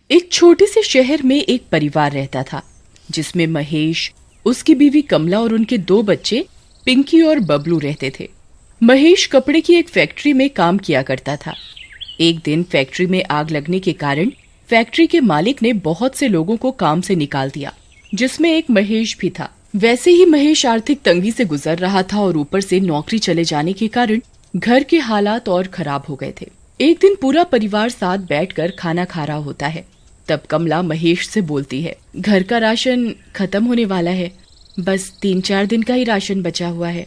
एक छोटे से शहर में एक परिवार रहता था जिसमें महेश, उसकी बीवी कमला और उनके 2 बच्चे पिंकी और बबलू रहते थे। महेश कपड़े की एक फैक्ट्री में काम किया करता था। एक दिन फैक्ट्री में आग लगने के कारण फैक्ट्री के मालिक ने बहुत से लोगों को काम से निकाल दिया, जिसमें एक महेश भी था। वैसे ही महेश आर्थिक तंगी से गुजर रहा था और ऊपर से नौकरी चले जाने के कारण घर के हालात और खराब हो गए थे। एक दिन पूरा परिवार साथ बैठकर खाना खा रहा होता है। तब कमला महेश से बोलती है, घर का राशन खत्म होने वाला है, बस 3-4 दिन का ही राशन बचा हुआ है।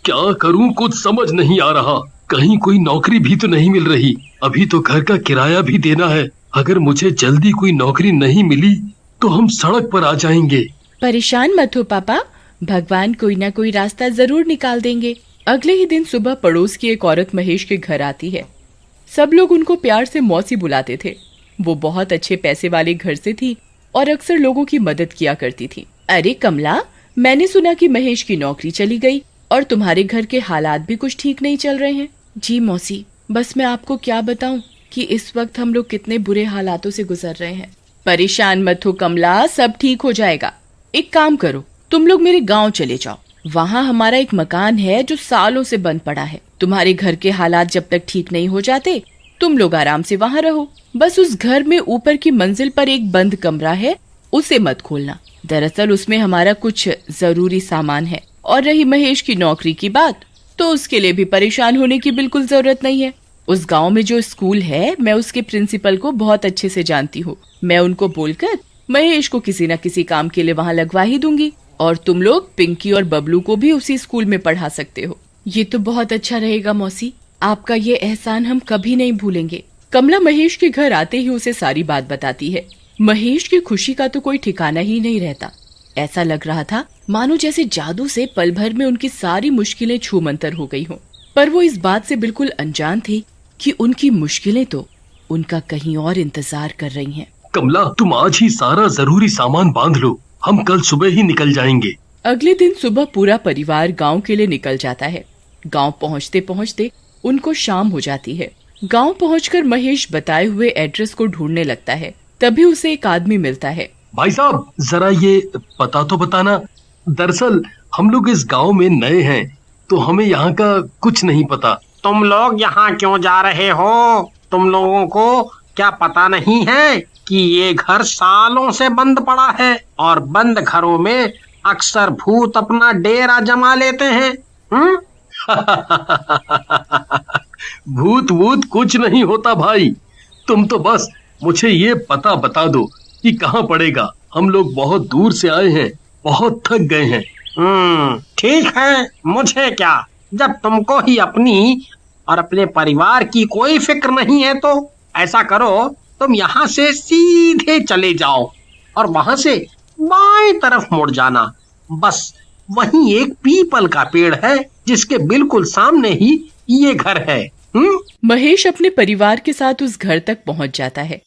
क्या करूं, कुछ समझ नहीं आ रहा। कहीं कोई नौकरी भी तो नहीं मिल रही। अभी तो घर का किराया भी देना है। अगर मुझे जल्दी कोई नौकरी नहीं मिली तो हम सड़क पर आ जाएंगे। परेशान मत हो पापा, भगवान कोई ना कोई रास्ता जरूर निकाल देंगे। अगले ही दिन सुबह पड़ोस की एक औरत महेश के घर आती है। सब लोग उनको प्यार से मौसी बुलाते थे। वो बहुत अच्छे पैसे वाले घर से थी और अक्सर लोगों की मदद किया करती थी। अरे कमला, मैंने सुना कि महेश की नौकरी चली गई और तुम्हारे घर के हालात भी कुछ ठीक नहीं चल रहे हैं। जी मौसी, बस मैं आपको क्या बताऊं कि इस वक्त हम लोग कितने बुरे हालातों से गुजर रहे हैं। परेशान मत हो कमला, सब ठीक हो जाएगा। एक काम करो, तुम लोग मेरे गांव चले जाओ। वहाँ हमारा एक मकान है जो सालों से बंद पड़ा है। तुम्हारे घर के हालात जब तक ठीक नहीं हो जाते तुम लोग आराम से वहाँ रहो। बस उस घर में ऊपर की मंजिल पर एक बंद कमरा है, उसे मत खोलना। दरअसल उसमें हमारा कुछ जरूरी सामान है। और रही महेश की नौकरी की बात, तो उसके लिए भी परेशान होने की बिल्कुल जरूरत नहीं है। उस गांव में जो स्कूल है, मैं उसके प्रिंसिपल को बहुत अच्छे से जानती हूँ। मैं उनको बोलकर महेश को किसी न किसी काम के लिए वहाँ लगवा ही दूंगी और तुम लोग पिंकी और बबलू को भी उसी स्कूल में पढ़ा सकते हो। ये तो बहुत अच्छा रहेगा मौसी, आपका ये एहसान हम कभी नहीं भूलेंगे। कमला महेश के घर आते ही उसे सारी बात बताती है। महेश की खुशी का तो कोई ठिकाना ही नहीं रहता। ऐसा लग रहा था मानो जैसे जादू से पल भर में उनकी सारी मुश्किलें छूमंतर हो गई हों। पर वो इस बात से बिल्कुल अनजान थे कि उनकी मुश्किलें तो उनका कहीं और इंतजार कर रही हैं। कमला, तुम आज ही सारा जरूरी सामान बांध लो, हम कल सुबह ही निकल जाएंगे। अगले दिन सुबह पूरा परिवार गांव के लिए निकल जाता है। गांव पहुंचते पहुंचते उनको शाम हो जाती है। गांव पहुंचकर महेश बताए हुए एड्रेस को ढूंढने लगता है। तभी उसे एक आदमी मिलता है। भाई साहब, जरा ये पता तो बताना। दरअसल हम लोग इस गांव में नए हैं तो हमें यहाँ का कुछ नहीं पता। तुम लोग यहाँ क्यों जा रहे हो? तुम लोगों को क्या पता नहीं है कि ये घर सालों से बंद पड़ा है और बंद घरों में अक्सर भूत अपना डेरा जमा लेते हैं। भूत वूत कुछ नहीं होता भाई, तुम तो बस मुझे ये पता बता दो कि कहाँ पड़ेगा। हम लोग बहुत दूर से आए हैं, बहुत थक गए हैं। ठीक है, मुझे क्या, जब तुमको ही अपनी और अपने परिवार की कोई फिक्र नहीं है तो ऐसा करो, तुम यहाँ से सीधे चले जाओ और वहां से बाएं तरफ मुड़ जाना। बस वहीं एक पीपल का पेड़ है जिसके बिल्कुल सामने ही ये घर है। महेश अपने परिवार के साथ उस घर तक पहुंच जाता है।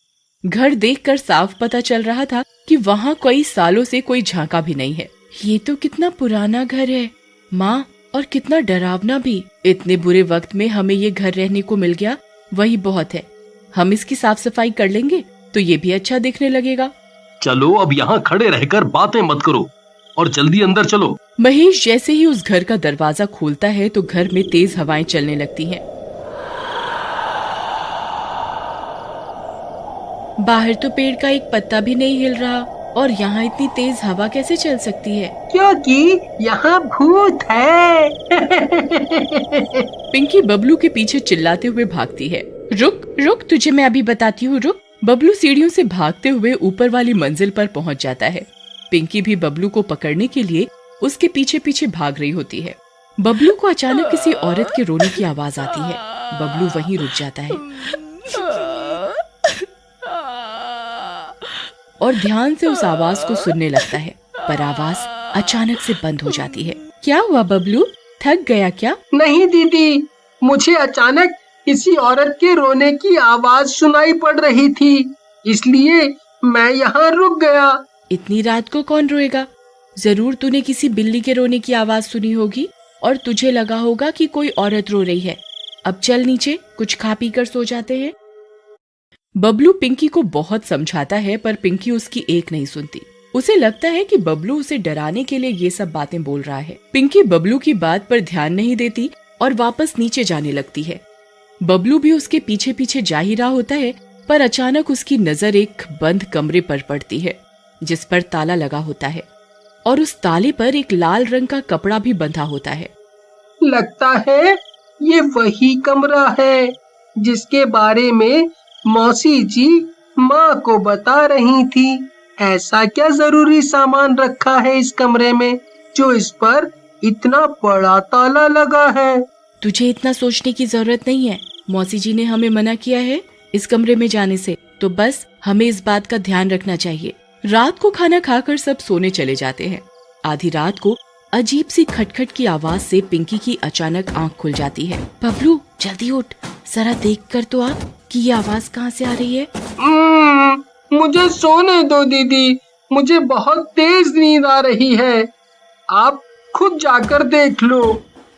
घर देखकर साफ पता चल रहा था कि वहाँ कई सालों से कोई झांका भी नहीं है। ये तो कितना पुराना घर है माँ, और कितना डरावना भी। इतने बुरे वक्त में हमें ये घर रहने को मिल गया, वही बहुत है। हम इसकी साफ सफाई कर लेंगे तो ये भी अच्छा दिखने लगेगा। चलो अब यहाँ खड़े रहकर बातें मत करो और जल्दी अंदर चलो। महेश जैसे ही उस घर का दरवाजा खोलता है तो घर में तेज हवाएं चलने लगती हैं। बाहर तो पेड़ का एक पत्ता भी नहीं हिल रहा और यहाँ इतनी तेज हवा कैसे चल सकती है? क्योंकि यहाँ भूत है। पिंकी बबलू के पीछे चिल्लाते हुए भागती है। रुक रुक, तुझे मैं अभी बताती हूँ, रुक। बबलू सीढ़ियों से भागते हुए ऊपर वाली मंजिल पर पहुँच जाता है। पिंकी भी बबलू को पकड़ने के लिए उसके पीछे पीछे भाग रही होती है। बबलू को अचानक किसी औरत के रोने की आवाज आती है। बबलू वहीं रुक जाता है और ध्यान से उस आवाज को सुनने लगता है, पर आवाज अचानक से बंद हो जाती है। क्या हुआ बबलू, थक गया क्या? नहीं दीदी, मुझे अचानक किसी औरत के रोने की आवाज सुनाई पड़ रही थी, इसलिए मैं यहाँ रुक गया। इतनी रात को कौन रोएगा? जरूर तूने किसी बिल्ली के रोने की आवाज सुनी होगी और तुझे लगा होगा कि कोई औरत रो रही है। अब चल नीचे, कुछ खा पी कर सो जाते हैं। बबलू पिंकी को बहुत समझाता है पर पिंकी उसकी एक नहीं सुनती। उसे लगता है कि बबलू उसे डराने के लिए ये सब बातें बोल रहा है। पिंकी बबलू की बात पर ध्यान नहीं देती और वापस नीचे जाने लगती है। बबलू भी उसके पीछे पीछे जा ही रहा होता है, पर अचानक उसकी नजर एक बंद कमरे पर पड़ती है जिस पर ताला लगा होता है और उस ताले पर एक लाल रंग का कपड़ा भी बंधा होता है। लगता है ये वही कमरा है जिसके बारे में मौसी जी माँ को बता रही थी। ऐसा क्या जरूरी सामान रखा है इस कमरे में जो इस पर इतना बड़ा ताला लगा है? तुझे इतना सोचने की जरूरत नहीं है। मौसी जी ने हमें मना किया है इस कमरे में जाने से, तो बस हमें इस बात का ध्यान रखना चाहिए। रात को खाना खाकर सब सोने चले जाते हैं। आधी रात को अजीब सी खटखट की आवाज से पिंकी की अचानक आंख खुल जाती है। बबलू जल्दी उठ, जरा देख कर तो आ कि ये आवाज कहाँ से आ रही है। मुझे सोने दो दीदी, मुझे बहुत तेज नींद आ रही है, आप खुद जाकर देख लो।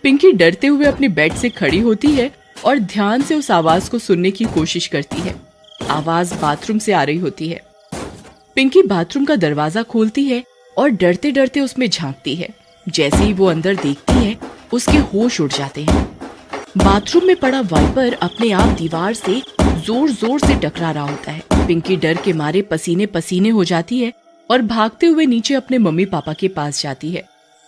पिंकी डरते हुए अपने बेड से खड़ी होती है और ध्यान से उस आवाज को सुनने की कोशिश करती है। आवाज बाथरूम से आ रही होती है। पिंकी बाथरूम का दरवाजा खोलती है और डरते डरते उसमें झांकती है। जैसे ही वो अंदर देखती है उसके होश उड़ जाते हैं। बाथरूम में पड़ा वाइपर अपने आप दीवार से जोर जोर से टकरा रहा होता है। पिंकी डर के मारे पसीने पसीने हो जाती है और भागते हुए नीचे अपने मम्मी पापा के पास जाती है।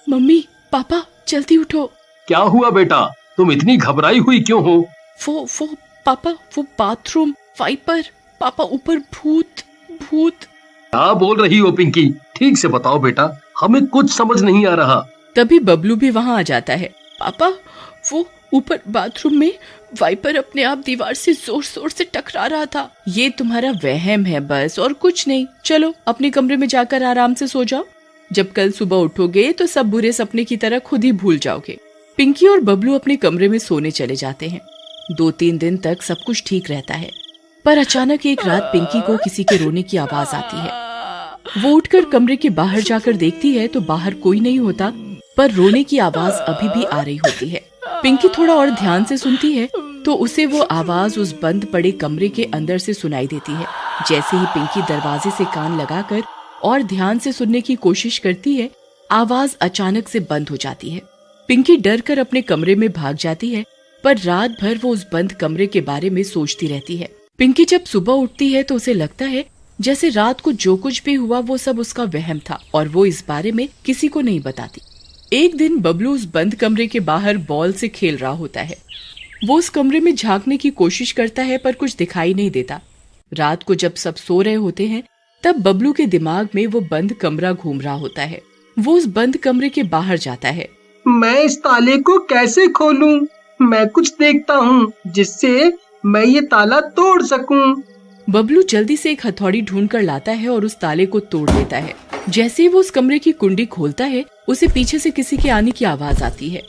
मम्मी पापा जल्दी उठो। क्या हुआ बेटा, तुम इतनी घबराई हुई क्यों हो? वो पापा, वो बाथरूम वाइपर, पापा ऊपर भूत भूत। क्या बोल रही हो पिंकी? ठीक से बताओ बेटा, हमें कुछ समझ नहीं आ रहा। तभी बबलू भी वहाँ आ जाता है। पापा वो ऊपर बाथरूम में वाइपर अपने आप दीवार से जोर जोर से टकरा रहा था। ये तुम्हारा वहम है बस, और कुछ नहीं। चलो अपने कमरे में जाकर आराम से सो जाओ। जब कल सुबह उठोगे तो सब बुरे सपने की तरह खुद ही भूल जाओगे। पिंकी और बबलू अपने कमरे में सोने चले जाते हैं। 2-3 दिन तक सब कुछ ठीक रहता है, पर अचानक एक रात पिंकी को किसी के रोने की आवाज आती है। वो उठकर कमरे के बाहर जाकर देखती है तो बाहर कोई नहीं होता, पर रोने की आवाज अभी भी आ रही होती है। पिंकी थोड़ा और ध्यान से सुनती है तो उसे वो आवाज उस बंद पड़े कमरे के अंदर से सुनाई देती है। जैसे ही पिंकी दरवाजे से कान लगाकर और ध्यान से सुनने की कोशिश करती है, आवाज अचानक से बंद हो जाती है। पिंकी डर कर अपने कमरे में भाग जाती है, पर रात भर वो उस बंद कमरे के बारे में सोचती रहती है। पिंकी जब सुबह उठती है तो उसे लगता है जैसे रात को जो कुछ भी हुआ वो सब उसका वहम था और वो इस बारे में किसी को नहीं बताती। एक दिन बबलू उस बंद कमरे के बाहर बॉल से खेल रहा होता है। वो उस कमरे में झांकने की कोशिश करता है पर कुछ दिखाई नहीं देता। रात को जब सब सो रहे होते हैं तब बबलू के दिमाग में वो बंद कमरा घूम रहा होता है। वो उस बंद कमरे के बाहर जाता है। मैं इस ताले को कैसे खोलूं? मैं कुछ देखता हूँ जिससे मैं ये ताला तोड़ सकूं। बबलू जल्दी से एक हथौड़ी ढूंढ कर लाता है और उस ताले को तोड़ देता है। जैसे ही वो उस कमरे की कुंडी खोलता है उसे पीछे से किसी के आने की आवाज आती है।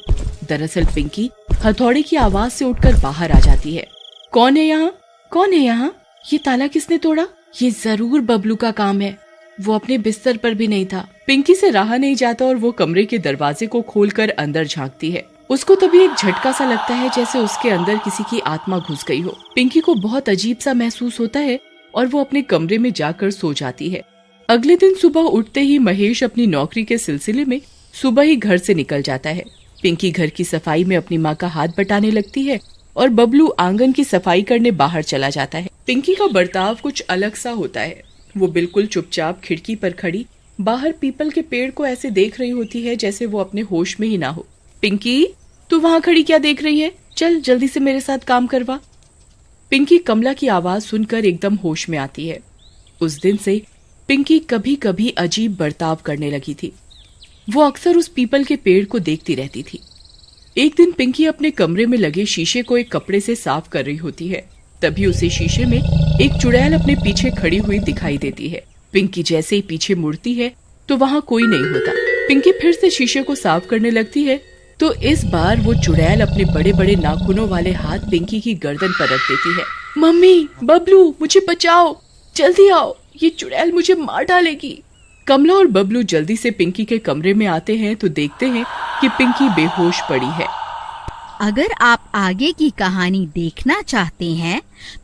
दरअसल पिंकी हथौड़ी की आवाज से उठकर बाहर आ जाती है। कौन है यहाँ? कौन है यहाँ? ये ताला किसने तोड़ा? ये जरूर बबलू का काम है। वो अपने बिस्तर पर भी नहीं था। पिंकी से रहा नहीं जाता और वो कमरे के दरवाजे को खोलकर अंदर झांकती है। उसको तभी एक झटका सा लगता है जैसे उसके अंदर किसी की आत्मा घुस गई हो। पिंकी को बहुत अजीब सा महसूस होता है और वो अपने कमरे में जाकर सो जाती है। अगले दिन सुबह उठते ही महेश अपनी नौकरी के सिलसिले में सुबह ही घर से निकल जाता है। पिंकी घर की सफाई में अपनी माँ का हाथ बटाने लगती है और बबलू आंगन की सफाई करने बाहर चला जाता है। पिंकी का बर्ताव कुछ अलग सा होता है। वो बिल्कुल चुपचाप खिड़की पर खड़ी बाहर पीपल के पेड़ को ऐसे देख रही होती है जैसे वो अपने होश में ही ना हो। पिंकी, तू वहाँ खड़ी क्या देख रही है? चल जल्दी से मेरे साथ काम करवा। पिंकी कमला की आवाज सुनकर एकदम होश में आती है। उस दिन से पिंकी कभी कभी अजीब बर्ताव करने लगी थी। वो अक्सर उस पीपल के पेड़ को देखती रहती थी। एक दिन पिंकी अपने कमरे में लगे शीशे को एक कपड़े से साफ कर रही होती है। तभी उसे शीशे में एक चुड़ैल अपने पीछे खड़ी हुई दिखाई देती है। पिंकी जैसे ही पीछे मुड़ती है तो वहाँ कोई नहीं होता। पिंकी फिर से शीशे को साफ करने लगती है तो इस बार वो चुड़ैल अपने बड़े बड़े नाखूनों वाले हाथ पिंकी की गर्दन पर रख देती है। मम्मी, बबलू, मुझे बचाओ, जल्दी आओ, ये चुड़ैल मुझे मार डालेगी। कमला और बबलू जल्दी से पिंकी के कमरे में आते हैं तो देखते हैं कि पिंकी बेहोश पड़ी है। अगर आप आगे की कहानी देखना चाहते हैं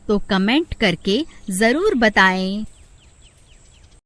तो कमेंट करके जरूर बताएं।